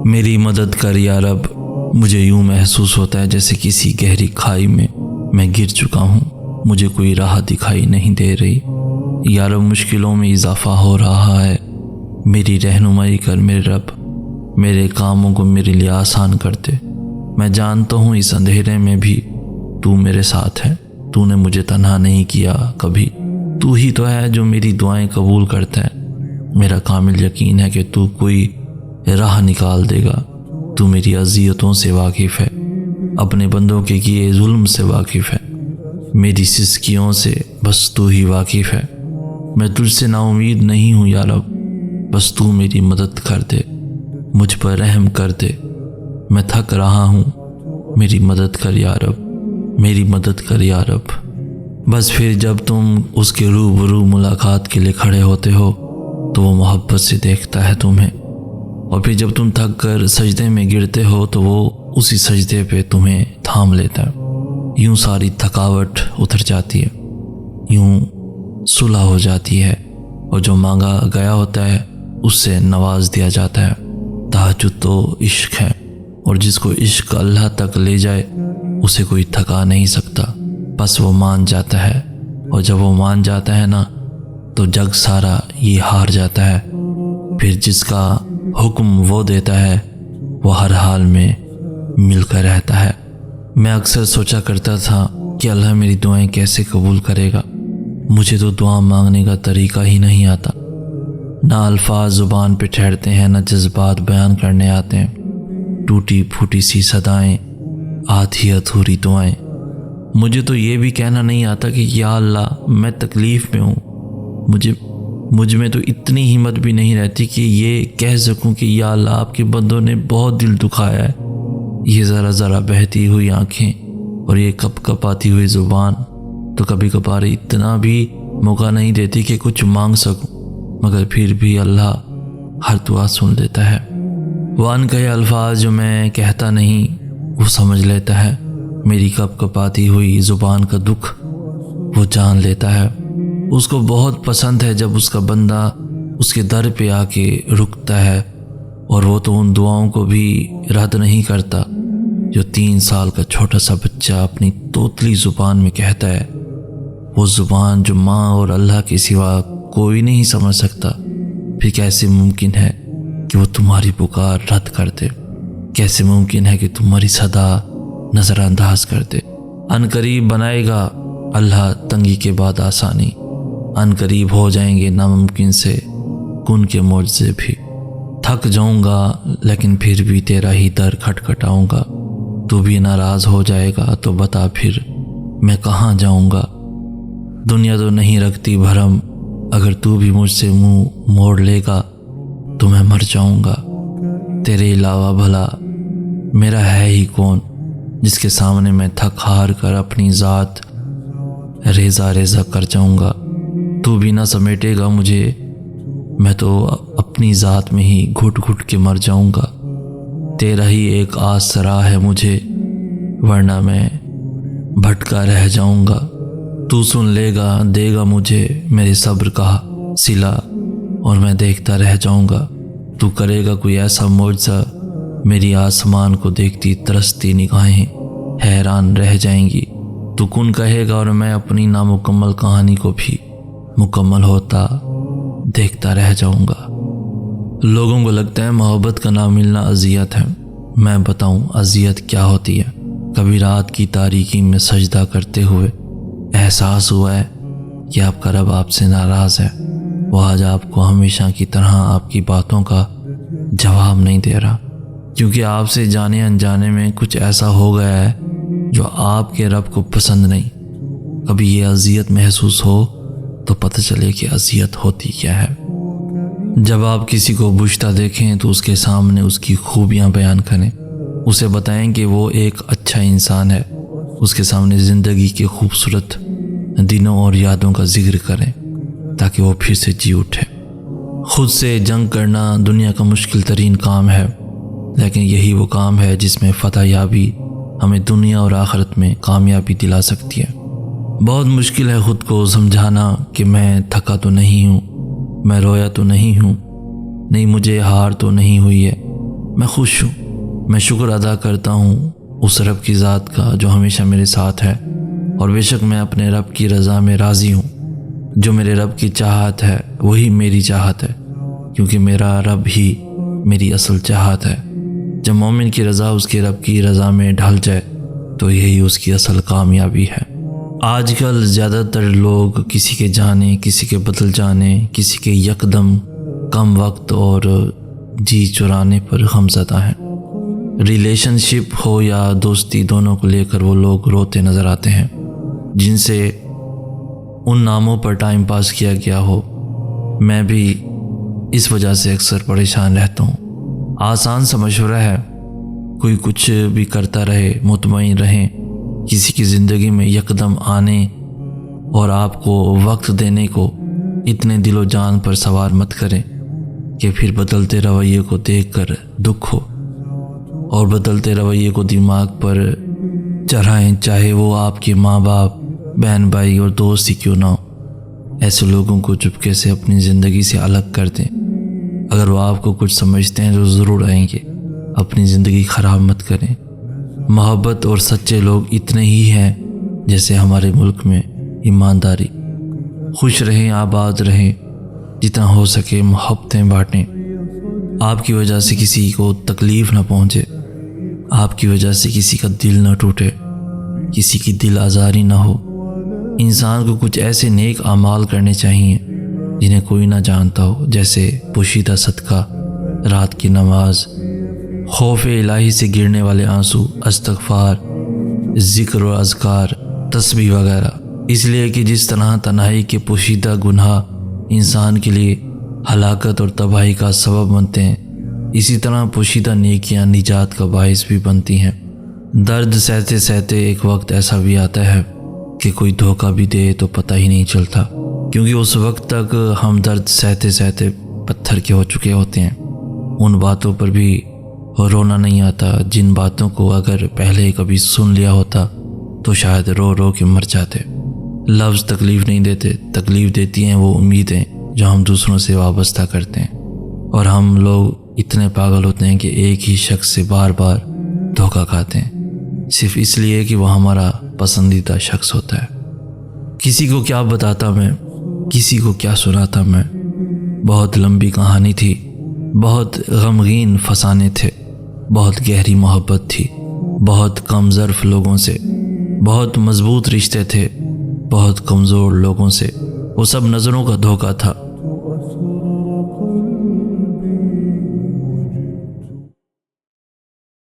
میری مدد کر یا رب۔ مجھے یوں محسوس ہوتا ہے جیسے کسی گہری کھائی میں گر چکا ہوں، مجھے کوئی راہ دکھائی نہیں دے رہی۔ یا رب مشکلوں میں اضافہ ہو رہا ہے، میری رہنمائی کر میرے رب، میرے کاموں کو میرے لیے آسان کر دے۔ میں جانتا ہوں اس اندھیرے میں بھی تو میرے ساتھ ہے، تو نے مجھے تنہا نہیں کیا کبھی۔ تو ہی تو ہے جو میری دعائیں قبول کرتا ہے۔ میرا کامل یقین ہے کہ تو کوئی راہ نکال دے گا۔ تو میری اذیتوں سے واقف ہے، اپنے بندوں کے کیے ظلم سے واقف ہے، میری سسکیوں سے بس تو ہی واقف ہے۔ میں تجھ سے نا امید نہیں ہوں یا رب، بس تو میری مدد کر دے، مجھ پر رحم کر دے۔ میں تھک رہا ہوں، میری مدد کر یا رب، میری مدد کر یا رب۔ بس پھر جب تم اس کے روبرو ملاقات کے لیے کھڑے ہوتے ہو تو وہ محبت سے دیکھتا ہے تمہیں، اور پھر جب تم تھک کر سجدے میں گرتے ہو تو وہ اسی سجدے پہ تمہیں تھام لیتا ہے۔ یوں ساری تھکاوٹ اتر جاتی ہے، یوں صلح ہو جاتی ہے، اور جو مانگا گیا ہوتا ہے اس سے نواز دیا جاتا ہے۔ تہجد تو عشق ہے، اور جس کو عشق اللہ تک لے جائے اسے کوئی تھکا نہیں سکتا۔ بس وہ مان جاتا ہے، اور جب وہ مان جاتا ہے نا تو جگ سارا یہ ہار جاتا ہے۔ پھر جس کا حکم وہ دیتا ہے وہ ہر حال میں مل کر رہتا ہے۔ میں اکثر سوچا کرتا تھا کہ اللہ میری دعائیں کیسے قبول کرے گا، مجھے تو دعا مانگنے کا طریقہ ہی نہیں آتا، نہ الفاظ زبان پہ ٹھہرتے ہیں، نہ جذبات بیان کرنے آتے ہیں، ٹوٹی پھوٹی سی صدائیں، آدھی ادھوری دعائیں۔ مجھے تو یہ بھی کہنا نہیں آتا کہ یا اللہ میں تکلیف میں ہوں، مجھ میں تو اتنی ہمت بھی نہیں رہتی کہ یہ کہہ سکوں کہ یا اللہ آپ کے بندوں نے بہت دل دکھایا ہے۔ یہ ذرا ذرا بہتی ہوئی آنکھیں اور یہ کپ کپاتی ہوئی زبان تو کبھی کبھار اتنا بھی موقع نہیں دیتی کہ کچھ مانگ سکوں، مگر پھر بھی اللہ ہر دعا سن لیتا ہے۔ وہ انکہے الفاظ جو میں کہتا نہیں وہ سمجھ لیتا ہے، میری کپ کپاتی ہوئی زبان کا دکھ وہ جان لیتا ہے۔ اس کو بہت پسند ہے جب اس کا بندہ اس کے در پہ آ کے رکتا ہے، اور وہ تو ان دعاؤں کو بھی رد نہیں کرتا جو 3 سال کا چھوٹا سا بچہ اپنی توتلی زبان میں کہتا ہے، وہ زبان جو ماں اور اللہ کے سوا کوئی نہیں سمجھ سکتا۔ پھر کیسے ممکن ہے کہ وہ تمہاری پکار رد کر دے؟ کیسے ممکن ہے کہ تمہاری صدا نظر انداز کر دے؟ ان قریب بنائے گا اللہ تنگی کے بعد آسانی، ان قریب ہو جائیں گے ناممکن سے کن کے معجزے بھی۔ تھک جاؤں گا لیکن پھر بھی تیرا ہی در کھٹکھٹاؤں گا، تو بھی ناراض ہو جائے گا تو بتا پھر میں کہاں جاؤں گا۔ دنیا تو نہیں رکھتی بھرم، اگر تو بھی مجھ سے منہ موڑ لے گا تو میں مر جاؤں گا۔ تیرے علاوہ بھلا میرا ہے ہی کون جس کے سامنے میں تھک ہار کر اپنی ذات ریزہ ریزہ کر جاؤں گا۔ تو بھی نہ سمیٹے گا مجھے، میں تو اپنی ذات میں ہی گھٹ گھٹ کے مر جاؤں گا۔ تیرا ہی ایک آسرا ہے مجھے، ورنہ میں بھٹکا رہ جاؤں گا۔ تو سن لے گا، دے گا مجھے میرے صبر کا صلہ، اور میں دیکھتا رہ جاؤں گا۔ تو کرے گا کوئی ایسا معجزہ، میری آسمان کو دیکھتی ترستی نگاہیں حیران رہ جائیں گی۔ تو کن کہے گا اور میں اپنی نامکمل کہانی کو بھی مکمل ہوتا دیکھتا رہ جاؤں گا۔ لوگوں کو لگتا ہے محبت کا نام ملنا اذیت ہے، میں بتاؤں اذیت کیا ہوتی ہے۔ کبھی رات کی تاریکی میں سجدہ کرتے ہوئے احساس ہوا ہے کہ آپ کا رب آپ سے ناراض ہے، وہ آج آپ کو ہمیشہ کی طرح آپ کی باتوں کا جواب نہیں دے رہا، کیونکہ آپ سے جانے انجانے میں کچھ ایسا ہو گیا ہے جو آپ کے رب کو پسند نہیں۔ کبھی یہ اذیت محسوس ہو تو پتہ چلے کہ اذیت ہوتی کیا ہے۔ جب آپ کسی کو بجھتا دیکھیں تو اس کے سامنے اس کی خوبیاں بیان کریں، اسے بتائیں کہ وہ ایک اچھا انسان ہے، اس کے سامنے زندگی کے خوبصورت دنوں اور یادوں کا ذکر کریں تاکہ وہ پھر سے جی اٹھے۔ خود سے جنگ کرنا دنیا کا مشکل ترین کام ہے، لیکن یہی وہ کام ہے جس میں فتح یابی ہمیں دنیا اور آخرت میں کامیابی دلا سکتی ہے۔ بہت مشکل ہے خود کو سمجھانا کہ میں تھکا تو نہیں ہوں، میں رویا تو نہیں ہوں، نہیں مجھے ہار تو نہیں ہوئی ہے، میں خوش ہوں۔ میں شکر ادا کرتا ہوں اس رب کی ذات کا جو ہمیشہ میرے ساتھ ہے، اور بے شک میں اپنے رب کی رضا میں راضی ہوں۔ جو میرے رب کی چاہت ہے وہی میری چاہت ہے، کیونکہ میرا رب ہی میری اصل چاہت ہے۔ جب مومن کی رضا اس کے رب کی رضا میں ڈھل جائے تو یہی اس کی اصل کامیابی ہے۔ آج کل زیادہ تر لوگ کسی کے جانے، کسی کے بدل جانے، کسی کے یکدم کم وقت اور جی چرانے پر غمزدہ ہیں۔ ریلیشن شپ ہو یا دوستی، دونوں کو لے کر وہ لوگ روتے نظر آتے ہیں جن سے ان ناموں پر ٹائم پاس کیا گیا ہو۔ میں بھی اس وجہ سے اکثر پریشان رہتا ہوں۔ آسان سا مشورہ ہے، کوئی کچھ بھی کرتا رہے، مطمئن رہیں۔ کسی کی زندگی میں یکدم آنے اور آپ کو وقت دینے کو اتنے دل و جان پر سوار مت کریں کہ پھر بدلتے رویے کو دیکھ کر دکھ ہو، اور بدلتے رویے کو دماغ پر چڑھائیں، چاہے وہ آپ کے ماں باپ، بہن بھائی اور دوست ہی کیوں نہ ہو۔ ایسے لوگوں کو چپکے سے اپنی زندگی سے الگ کر دیں۔ اگر وہ آپ کو کچھ سمجھتے ہیں تو ضرور آئیں گے، اپنی زندگی خراب مت کریں۔ محبت اور سچے لوگ اتنے ہی ہیں جیسے ہمارے ملک میں ایمانداری۔ خوش رہیں، آباد رہیں، جتنا ہو سکے محبتیں بانٹیں۔ آپ کی وجہ سے کسی کو تکلیف نہ پہنچے، آپ کی وجہ سے کسی کا دل نہ ٹوٹے، کسی کی دل آزاری نہ ہو۔ انسان کو کچھ ایسے نیک اعمال کرنے چاہیے جنہیں کوئی نہ جانتا ہو، جیسے پوشیدہ صدقہ، رات کی نماز، خوف الہی سے گرنے والے آنسو، استغفار، ذکر و اذکار، تسبیح وغیرہ۔ اس لیے کہ جس طرح تنہائی کے پوشیدہ گناہ انسان کے لیے ہلاکت اور تباہی کا سبب بنتے ہیں، اسی طرح پوشیدہ نیکیاں نجات کا باعث بھی بنتی ہیں۔ درد سہتے سہتے ایک وقت ایسا بھی آتا ہے کہ کوئی دھوکہ بھی دے تو پتہ ہی نہیں چلتا، کیونکہ اس وقت تک ہم درد سہتے سہتے پتھر کے ہو چکے ہوتے ہیں۔ ان باتوں پر بھی رونا نہیں آتا جن باتوں کو اگر پہلے کبھی سن لیا ہوتا تو شاید رو رو کے مر جاتے۔ لفظ تکلیف نہیں دیتے، تکلیف دیتی ہیں وہ امیدیں جو ہم دوسروں سے وابستہ کرتے ہیں، اور ہم لوگ اتنے پاگل ہوتے ہیں کہ ایک ہی شخص سے بار بار دھوکہ کھاتے ہیں، صرف اس لیے کہ وہ ہمارا پسندیدہ شخص ہوتا ہے۔ کسی کو کیا بتاتا میں، کسی کو کیا سناتا میں۔ بہت لمبی کہانی تھی، بہت غمگین فسانے تھے، بہت گہری محبت تھی، بہت کم ظرف لوگوں سے، بہت مضبوط رشتے تھے، بہت کمزور لوگوں سے۔ وہ سب نظروں کا دھوکہ تھا،